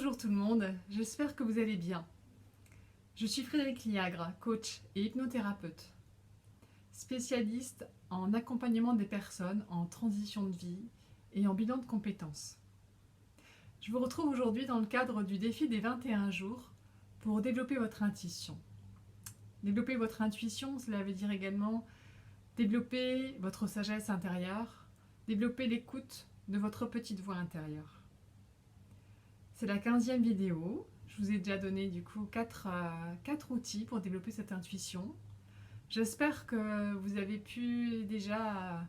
Bonjour tout le monde, j'espère que vous allez bien. Je suis Frédéric Liagre, coach et hypnothérapeute, spécialiste en accompagnement des personnes en transition de vie et en bilan de compétences. Je vous retrouve aujourd'hui dans le cadre du défi des 21 jours pour développer votre intuition. Développer votre intuition, cela veut dire également développer votre sagesse intérieure, développer l'écoute de votre petite voix intérieure. C'est la 15e vidéo. Je vous ai déjà donné du coup 4 outils pour développer cette intuition. J'espère que vous avez pu déjà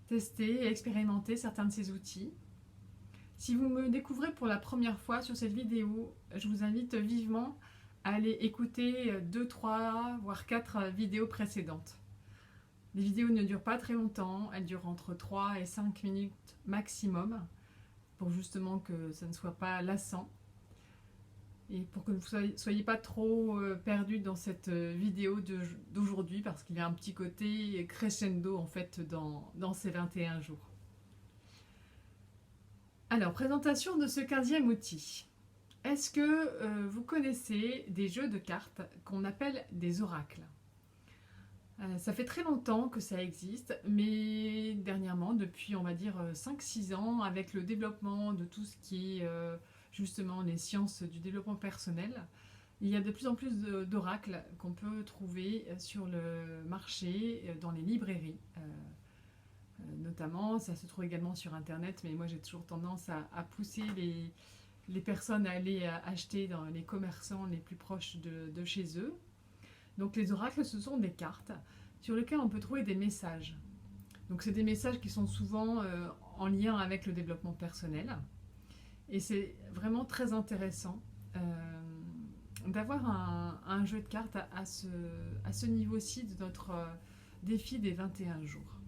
tester et expérimenter certains de ces outils. Si vous me découvrez pour la première fois sur cette vidéo, je vous invite vivement à aller écouter 2, 3, voire 4 vidéos précédentes. Les vidéos ne durent pas très longtemps, elles durent entre 3 et 5 minutes maximum, pour justement que ça ne soit pas lassant et pour que vous ne soyez pas trop perdus dans cette vidéo d'aujourd'hui, parce qu'il y a un petit côté crescendo en fait dans ces 21 jours. Alors, présentation de ce 15e outil. Est-ce que vous connaissez des jeux de cartes qu'on appelle des oracles ? Ça fait très longtemps que ça existe, mais dernièrement, depuis on va dire 5-6 ans, avec le développement de tout ce qui est justement les sciences du développement personnel, il y a de plus en plus d'oracles qu'on peut trouver sur le marché, dans les librairies. Notamment, ça se trouve également sur internet, mais moi j'ai toujours tendance à pousser les personnes à aller acheter dans les commerçants les plus proches de chez eux. Donc les oracles, ce sont des cartes sur lesquelles on peut trouver des messages. Donc c'est des messages qui sont souvent en lien avec le développement personnel. Et c'est vraiment très intéressant d'avoir un jeu de cartes à ce niveau-ci de notre défi des 21 jours.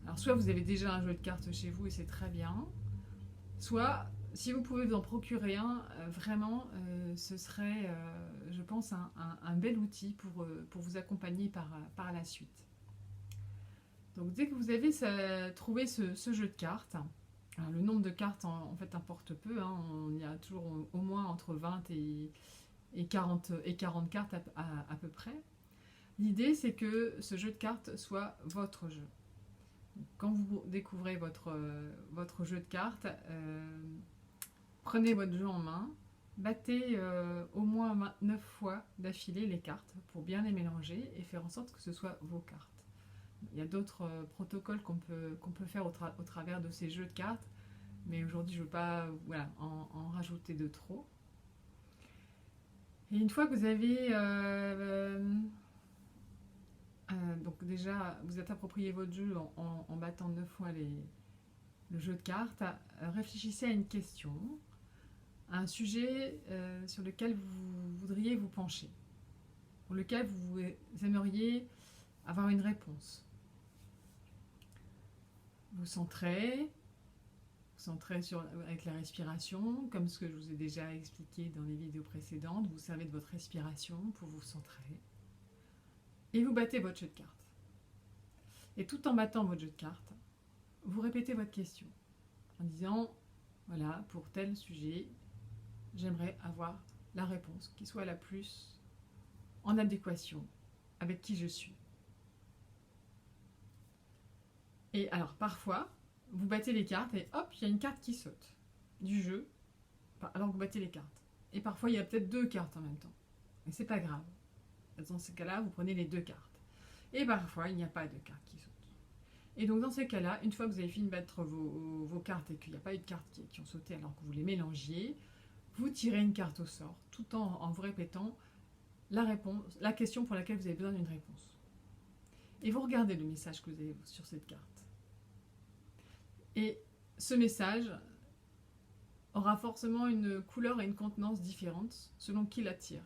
Alors soit vous avez déjà un jeu de cartes chez vous et c'est très bien, soit si vous pouvez vous en procurer un, vraiment ce serait, je pense, un bel outil pour vous accompagner par la suite. Donc dès que vous avez trouvé ce jeu de cartes, alors, le nombre de cartes en fait importe peu, hein, il y a toujours au moins entre 20 et 40 cartes à peu près. L'idée c'est que ce jeu de cartes soit votre jeu. Quand vous découvrez votre jeu de cartes, prenez votre jeu en main, battez au moins 9 fois d'affilée les cartes pour bien les mélanger et faire en sorte que ce soit vos cartes. Il y a d'autres protocoles qu'on peut faire au travers de ces jeux de cartes, mais aujourd'hui je ne veux pas en rajouter de trop. Et une fois que vous avez donc déjà vous êtes approprié votre jeu en battant 9 fois le jeu de cartes, réfléchissez à une question, à un sujet sur lequel vous voudriez vous pencher, pour lequel vous aimeriez avoir une réponse. Vous centrez avec la respiration, comme ce que je vous ai déjà expliqué dans les vidéos précédentes. Vous servez de votre respiration pour vous centrer. Et vous battez votre jeu de cartes. Et tout en battant votre jeu de cartes, vous répétez votre question en disant, voilà, pour tel sujet, j'aimerais avoir la réponse qui soit la plus en adéquation avec qui je suis. Et alors parfois, vous battez les cartes et hop, il y a une carte qui saute du jeu alors que vous battez les cartes. Et parfois, il y a peut-être 2 cartes en même temps. Et c'est pas grave. Dans ces cas-là, vous prenez les 2 cartes. Et parfois, il n'y a pas de cartes qui sautent. Et donc dans ces cas-là, une fois que vous avez fini de battre vos cartes et qu'il n'y a pas eu de cartes qui ont sauté alors que vous les mélangiez, vous tirez une carte au sort, tout en vous répétant la question pour laquelle vous avez besoin d'une réponse. Et vous regardez le message que vous avez sur cette carte. Et ce message aura forcément une couleur et une contenance différentes selon qui la tire.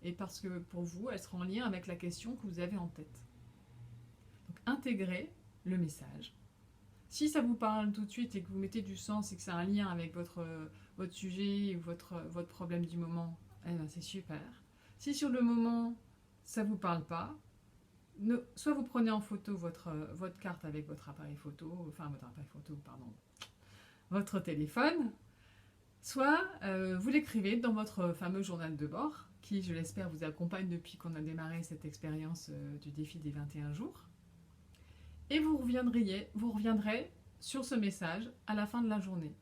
Et parce que pour vous, elle sera en lien avec la question que vous avez en tête. Donc intégrez le message. Si ça vous parle tout de suite et que vous mettez du sens et que ça a un lien avec votre sujet ou votre problème du moment, eh ben c'est super. Si sur le moment, ça ne vous parle pas, soit vous prenez en photo votre carte avec votre téléphone, soit vous l'écrivez dans votre fameux journal de bord, qui, je l'espère, vous accompagne depuis qu'on a démarré cette expérience du défi des 21 jours. Et vous reviendrez sur ce message à la fin de la journée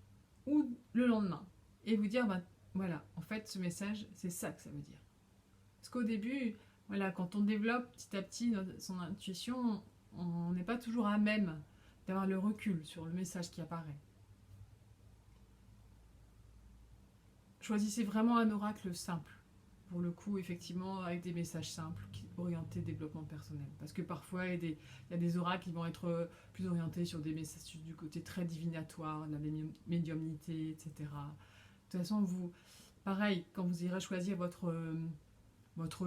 ou le lendemain et vous dire, ben, voilà, en fait, ce message, c'est ça que ça veut dire. Parce qu'au début, voilà, quand on développe petit à petit son intuition, on n'est pas toujours à même d'avoir le recul sur le message qui apparaît. Choisissez vraiment un oracle simple. Pour le coup, effectivement, avec des messages simples orientés développement personnel. Parce que parfois, il y a des oracles qui vont être plus orientés sur des messages du côté très divinatoire, de la médiumnité, etc. De toute façon, pareil, quand vous irez choisir votre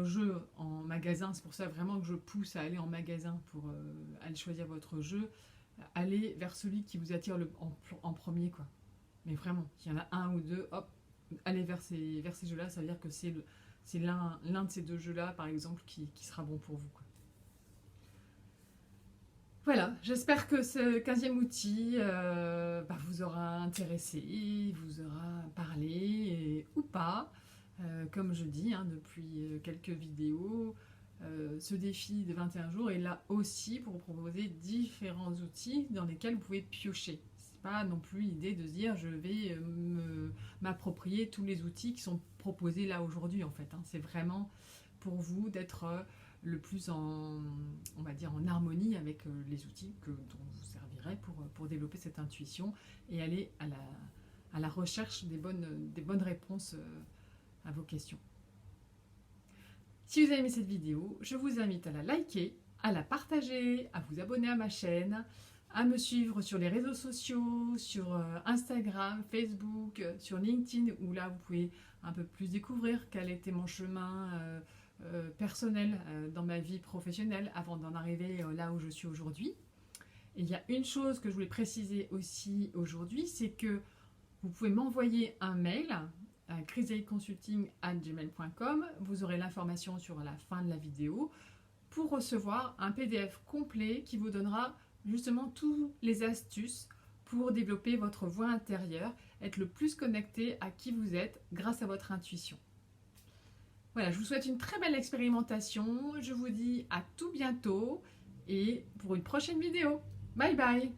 jeu en magasin, c'est pour ça vraiment que je pousse à aller en magasin pour aller choisir votre jeu, allez vers celui qui vous attire en premier, quoi. Mais vraiment, s'il y en a un ou deux, hop, allez vers ces jeux-là, ça veut dire que c'est l'un de ces deux jeux-là, par exemple, qui sera bon pour vous, quoi. Voilà, j'espère que ce 15e outil vous aura intéressé, vous aura parlé, ou pas. Comme je dis depuis quelques vidéos, ce défi de 21 jours est là aussi pour vous proposer différents outils dans lesquels vous pouvez piocher. C'est pas non plus l'idée de se dire je vais m'approprier tous les outils qui sont proposés là aujourd'hui en fait. C'est vraiment pour vous d'être le plus on va dire en harmonie avec les outils dont vous servirez pour développer cette intuition et aller à la recherche des bonnes réponses à vos questions. Si vous avez aimé cette vidéo, je vous invite à la liker, à la partager, à vous abonner à ma chaîne, à me suivre sur les réseaux sociaux, sur Instagram, Facebook, sur LinkedIn, où là vous pouvez un peu plus découvrir quel était mon chemin personnel dans ma vie professionnelle avant d'en arriver là où je suis aujourd'hui. Et il y a une chose que je voulais préciser aussi aujourd'hui, c'est que vous pouvez m'envoyer un mail à chrysaidconsulting@gmail.com. Vous aurez l'information sur la fin de la vidéo pour recevoir un PDF complet qui vous donnera justement toutes les astuces pour développer votre voix intérieure, être le plus connecté à qui vous êtes grâce à votre intuition. Voilà, je vous souhaite une très belle expérimentation. Je vous dis à tout bientôt et pour une prochaine vidéo. Bye bye!